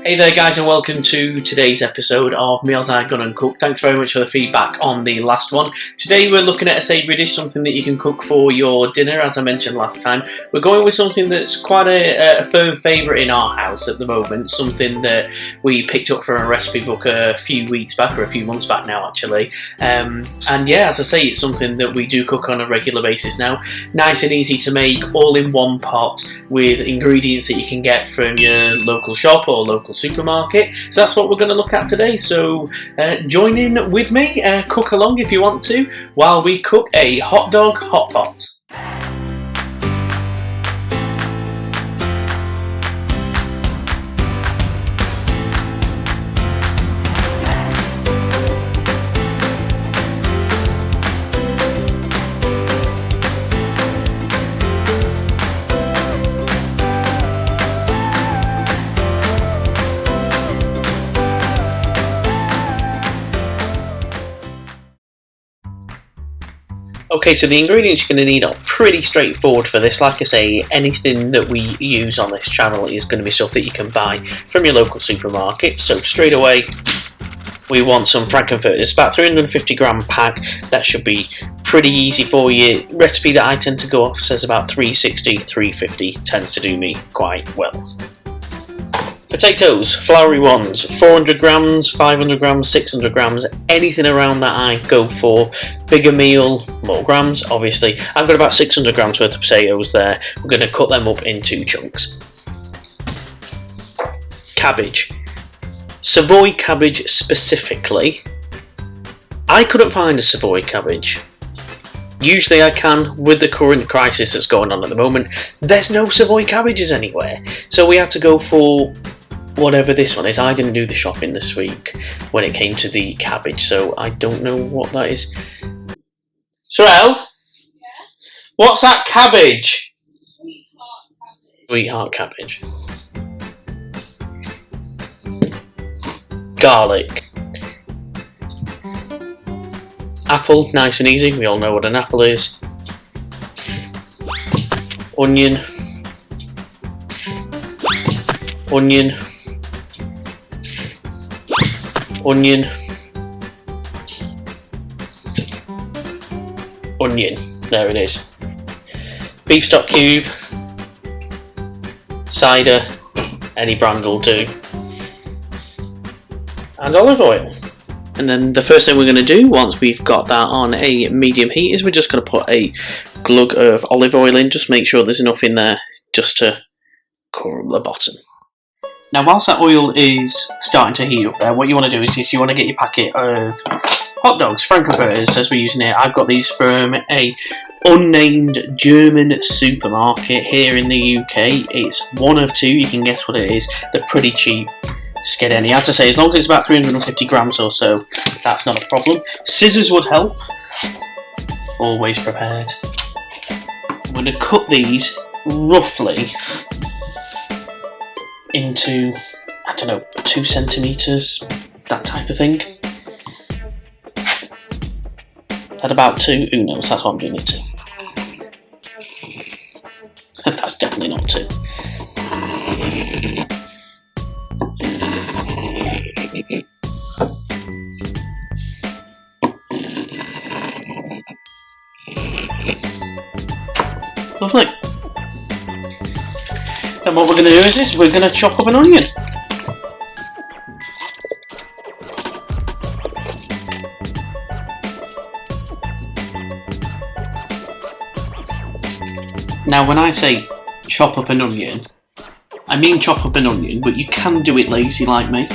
Hey there guys, and welcome to today's episode of Meals I Gun and Cook. Thanks very much for the feedback on the last one. Today we're looking at a savoury dish, something that you can cook for your dinner, as I mentioned last time. We're going with something that's quite a firm favourite in our house at the moment, something that we picked up from a recipe book a few weeks back, or a few months back now actually. And yeah, as I say, it's something that we do cook on a regular basis now. Nice and easy to make, all in one pot, with ingredients that you can get from your local shop or local supermarket. So that's what we're going to look at today. So join in with me, cook along if you want to, while we cook a hot dog hot pot. Okay, so the ingredients you're going to need are pretty straightforward for this. Like I say, anything that we use on this channel is going to be stuff that you can buy from your local supermarket. So straight away, we want some Frankenfurter. It's about 350 gram pack. That should be pretty easy for you. Recipe that I tend to go off says about 360, 350. Tends to do me quite well. Potatoes, floury ones, 400 grams, 500 grams, 600 grams, anything around that I go for. Bigger meal, more grams, obviously. I've got about 600 grams worth of potatoes there. We're going to cut them up in 2 chunks. Cabbage. Savoy cabbage specifically. I couldn't find a Savoy cabbage. Usually I can. With the current crisis that's going on at the moment, there's no Savoy cabbages anywhere. So we had to go for whatever this one is. I didn't do the shopping this week when it came to the cabbage, so I don't know what that is. Sorrel? Yeah? What's that cabbage? Sweetheart cabbage. Garlic. Apple, nice and easy, we all know what an apple is. Onion. Onion. Onion. Onion. There it is. Beef stock cube. Cider. Any brand will do. And olive oil. And then the first thing we're going to do, once we've got that on a medium heat, is we're just going to put a glug of olive oil in. Just make sure there's enough in there just to cover up the bottom. Now, whilst that oil is starting to heat up there, what you want to do is you want to get your packet of hot dogs, Frankenfurters, as we're using here. I've got these from a unnamed German supermarket here in the UK. It's one of 2, you can guess what it is. They're pretty cheap. Just get any. As I say, as long as it's about 350 grams or so, that's not a problem. Scissors would help. Always prepared. I'm going to cut these roughly into, I don't know, 2 centimetres, that type of thing. At about 2, who knows, that's what I'm doing it to. That's definitely not 2. Lovely. Then what we're going to do is we're going to chop up an onion. Now when I say chop up an onion, I mean chop up an onion, but you can do it lazy like me.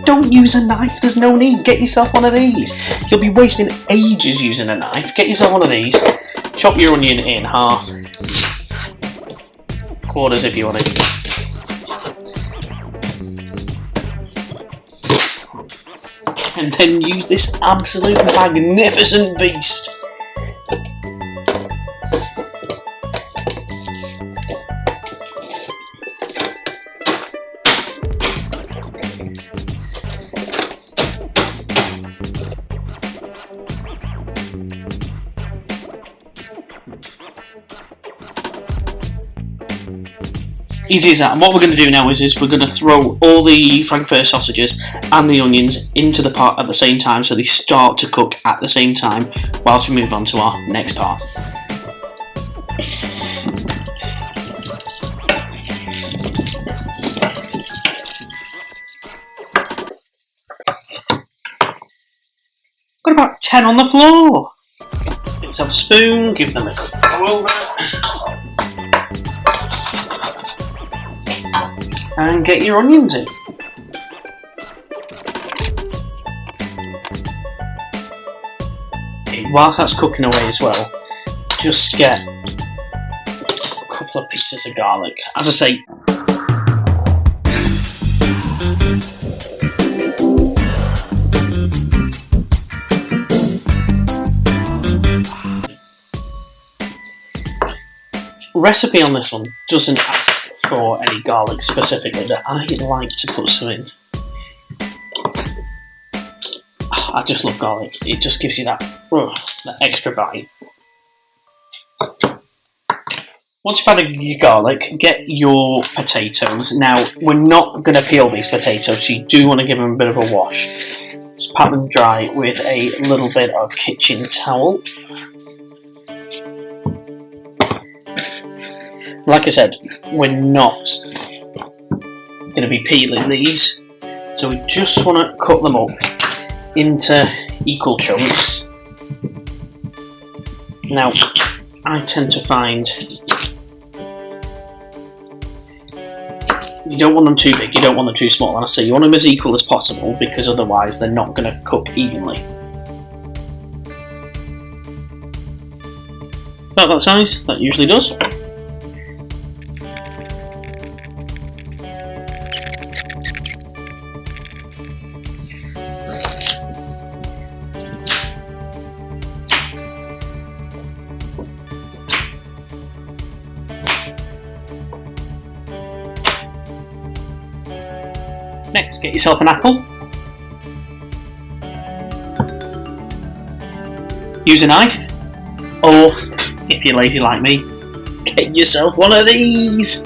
Don't use a knife, there's no need. Get yourself one of these. You'll be wasting ages using a knife. Get yourself one of these. Chop your onion in half. Quarters if you want it. And then use this absolute magnificent beast. Easy as that. And what we're going to do now is we're going to throw all the frankfurter sausages and the onions into the pot at the same time, so they start to cook at the same time whilst we move on to our next part. Got about 10 on the floor. Let's have a spoon, give them a good go over. And get your onions in. Whilst that's cooking away as well, just get a couple of pieces of garlic. As I say, recipe on this one doesn't ask for any garlic specifically, but I like to put some in. I just love garlic. It just gives you that extra bite. Once you've added your garlic, get your potatoes. Now, we're not going to peel these potatoes, so you do want to give them a bit of a wash. Just pat them dry with a little bit of kitchen towel. Like I said, we're not going to be peeling these, so we just want to cut them up into equal chunks. Now, I tend to find you don't want them too big, you don't want them too small, and I say you want them as equal as possible, because otherwise they're not going to cook evenly. About that size, that usually does. Next, get yourself an apple. Use a knife, or if you're lazy like me, get yourself one of these.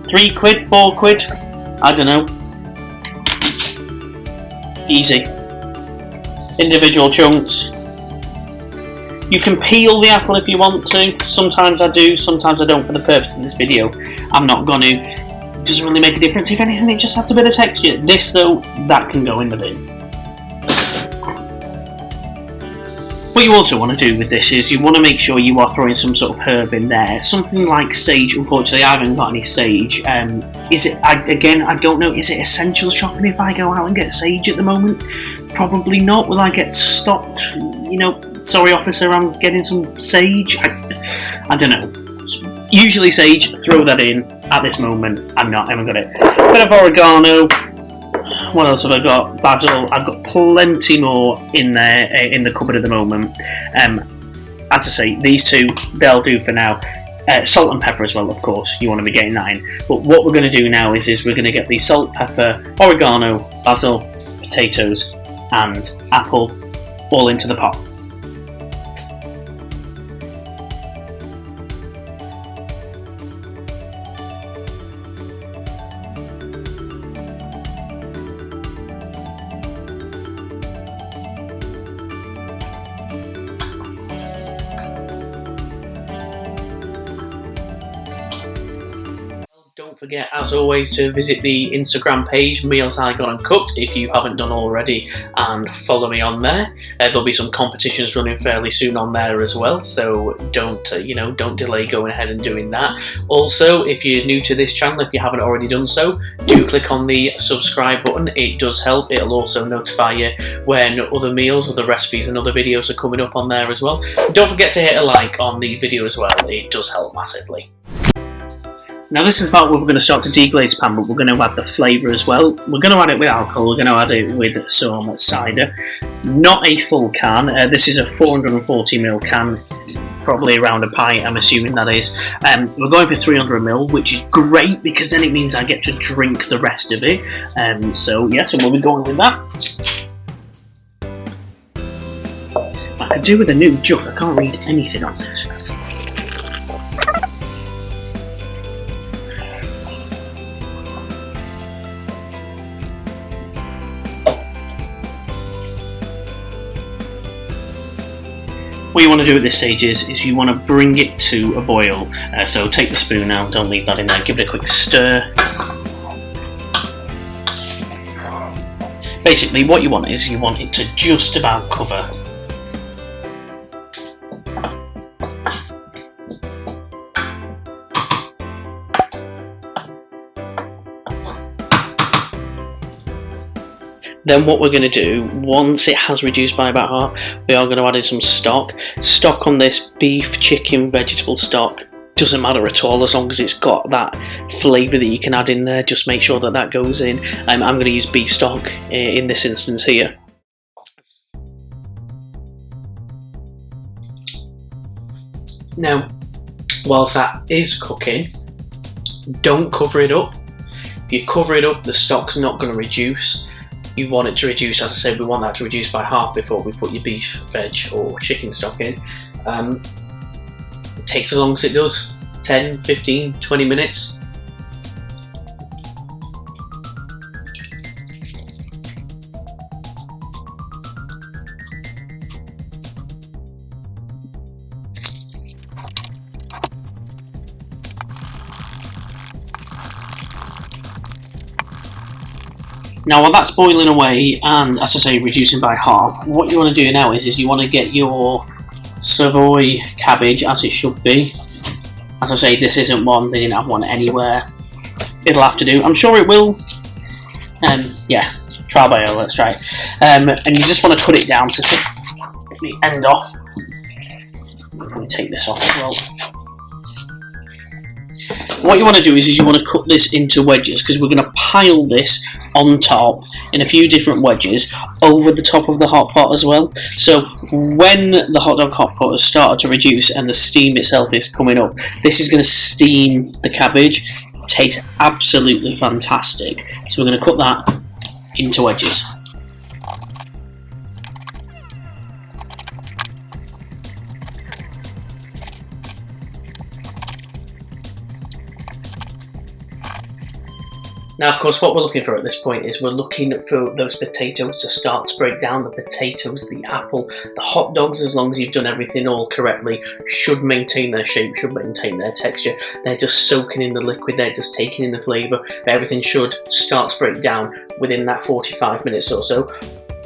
3 quid, 4 quid, I don't know. Easy. Individual chunks. You can peel the apple if you want to. Sometimes I do, sometimes I don't for the purpose of this video. I'm not going to. It doesn't really make a difference. If anything, it just adds a bit of texture. This though, that can go in the bin. What you also want to do with this is you want to make sure you are throwing some sort of herb in there. Something like sage. Unfortunately, I haven't got any sage. Is it? Again, I don't know. Is it essential shopping if I go out and get sage at the moment? Probably not. Will I get stopped? You know, sorry officer, I'm getting some sage. I don't know. Usually sage. Throw that in. At this moment, I haven't got it. Bit of oregano. What else have I got? Basil. I've got plenty more in there in the cupboard at the moment. As I say, these two, they'll do for now. Salt and pepper as well, of course. You want to be getting that in. But what we're going to do now is we're going to get the salt, pepper, oregano, basil, potatoes, and apple all into the pot. Don't forget, as always, to visit the Instagram page, Meals I Got and Cooked, if you haven't done already, and follow me on there. There'll be some competitions running fairly soon on there as well, so don't delay going ahead and doing that. Also, if you're new to this channel, if you haven't already done so, do click on the subscribe button. It does help. It'll also notify you when other meals, other recipes, and other videos are coming up on there as well. Don't forget to hit a like on the video as well. It does help massively. Now this is about what we're going to start to deglaze pan, but we're going to add the flavour as well. We're going to add it with alcohol, we're going to add it with some cider. Not a full can, this is a 440ml can, probably around a pint, I'm assuming that is. We're going for 300ml, which is great because then it means I get to drink the rest of it. So we'll be going with that. I could do with a new jug, I can't read anything on this. what you want to do at this stage is you want to bring it to a boil. So take the spoon out, don't leave that in there, give it a quick stir. Basically what you want is you want it to just about cover. Then what we're going to do, once it has reduced by about half, we are going to add in some stock. Stock on this, beef, chicken, vegetable stock, doesn't matter at all as long as it's got that flavour that you can add in there. Just make sure that that goes in. I'm going to use beef stock in this instance here. Now, whilst that is cooking, don't cover it up. If you cover it up, the stock's not going to reduce. You want it to reduce, as I said, we want that to reduce by half before we put your beef, veg or chicken stock in. It takes as long as it does, 10, 15, 20 minutes. Now while that's boiling away and, as I say, reducing by half, what you want to do now is you want to get your Savoy cabbage, as it should be. As I say, this isn't one, they didn't have one anywhere. It'll have to do, I'm sure it will. Yeah, trial by error, let's try it. And you just want to cut it down to take the end off. Let me take this off as well. What you want to do is you want to cut this into wedges, because we're going to pile this on top in a few different wedges over the top of the hot pot as well. So when the Hotdog Hotpot has started to reduce and the steam itself is coming up, this is going to steam the cabbage. It tastes absolutely fantastic. So we're going to cut that into wedges. Now, of course, what we're looking for at this point is we're looking for those potatoes to start to break down. The potatoes, the apple, the hot dogs, as long as you've done everything all correctly, should maintain their shape, should maintain their texture. They're just soaking in the liquid, they're just taking in the flavour, but everything should start to break down within that 45 minutes or so.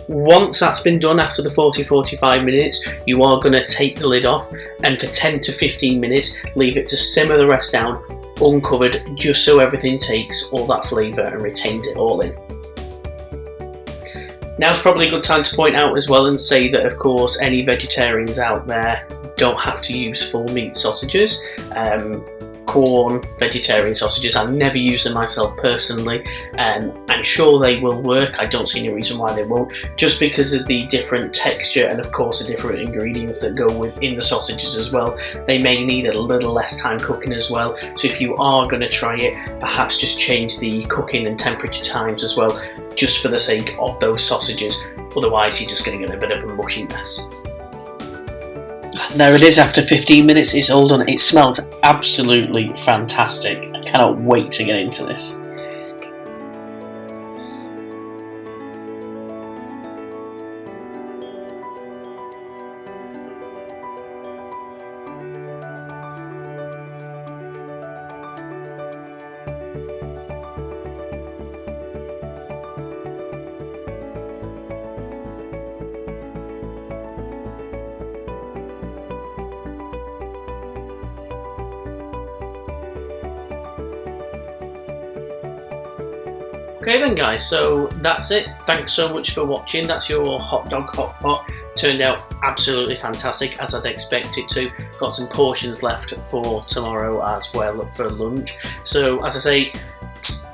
Once that's been done, after the 40-45 minutes, you are going to take the lid off and for 10 to 15 minutes leave it to simmer the rest down uncovered, just so everything takes all that flavour and retains it all in. Now's probably a good time to point out as well and say that, of course, any vegetarians out there don't have to use full meat sausages. Corn, vegetarian sausages, I never use them myself personally. I'm sure they will work, I don't see any reason why they won't, just because of the different texture and of course the different ingredients that go within the sausages as well. They may need a little less time cooking as well, so if you are going to try it, perhaps just change the cooking and temperature times as well, just for the sake of those sausages, otherwise you're just going to get a bit of a mushy mess. There it is, after 15 minutes it's all done. It smells absolutely fantastic. I cannot wait to get into this. Okay then guys, so that's it. Thanks so much for watching. That's your Hotdog Hotpot. Turned out absolutely fantastic, as I'd expect it to. Got some portions left for tomorrow as well for lunch. So as I say,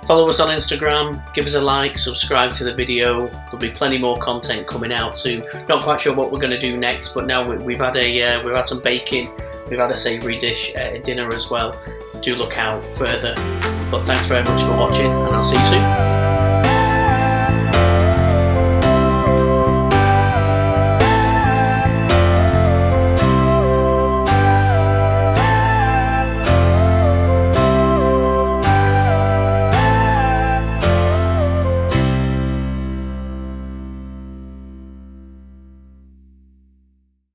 follow us on Instagram, give us a like, subscribe to the video. There'll be plenty more content coming out soon. Not quite sure what we're going to do next, but now we've had some baking, we've had a savoury dish dinner as well. Do look out further. But thanks very much for watching, and I'll see you soon.